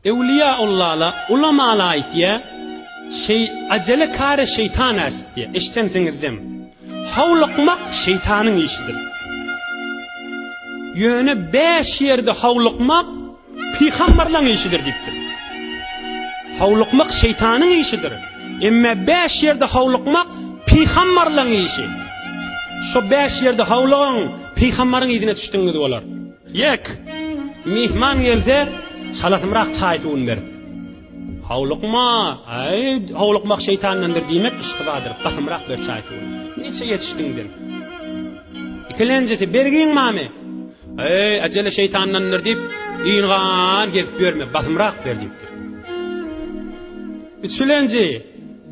Evliyaullah'la ulamalar aytiye acele kare şeytan est diye iştensinizdim. Havluqmaq şeytanın işidir. Yöne 5 yerde havluqmaq peygamberlerin işidir diptir. Havluqmaq şeytanın işidir. Emme 5 yerde havluqmaq peygamberlerin işi. Şu 5 yerde havluğun peygamberin idine düştüğünüz olar. Yek mihman gelse salatımrak çaytığın ver. Havluqmaq şeytanındır demek iştibadır. Bakımrak bir çaytığın. Neçe yetiştiğinden. İkilencesi bergin mami. Acele şeytanındır deyip iğinğan gelip görme. Bakımrak ver deyiptir. Üçüncü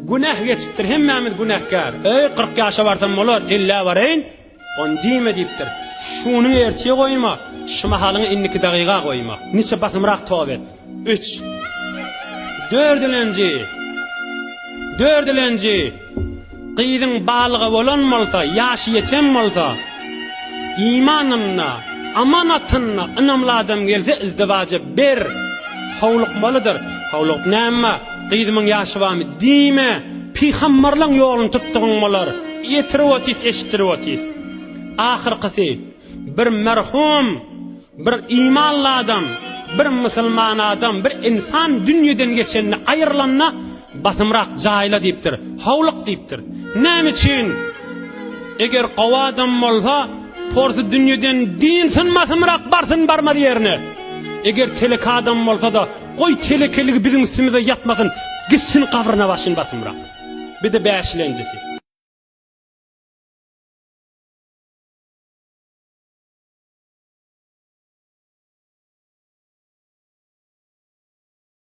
günah geçiptir. Hemmemiz günahkar. 40 yaşa varsam olur. İlla varayın. On diyme deyiptir. Şunu erçeye koyma. Şu mahalını 12 dakika koyma. Niçe bakımrak tövbe. 3. Dördülenci. Qıydın balığı olan molsa, yaşı yeten molsa, imanınla, amanatınla ınamlı adam gelse izdivacı bir havluqmalıdır. Havluq näme? Qıydımın yaşı var mı? Dime. Peygamberlerin yolunu tuttuğun molar. Yetirip otis, eşittirip otis. Ahirqisi bir merhum, bir imanlı adam, bir musulman adam, bir insan dünyadan geçenini ayırlanna batımrak cayla deyiptir. Havluq deyiptir. Näme için? Eger qawa adam bolsa, porsu dünyadan dinsin matımrak barsın barmady yerine. Eger telek adam bolsa da qoy telekeligi bizim üstümüze yatmasın, gitsin qabrına başın batımrak. Bir de beşilencisi.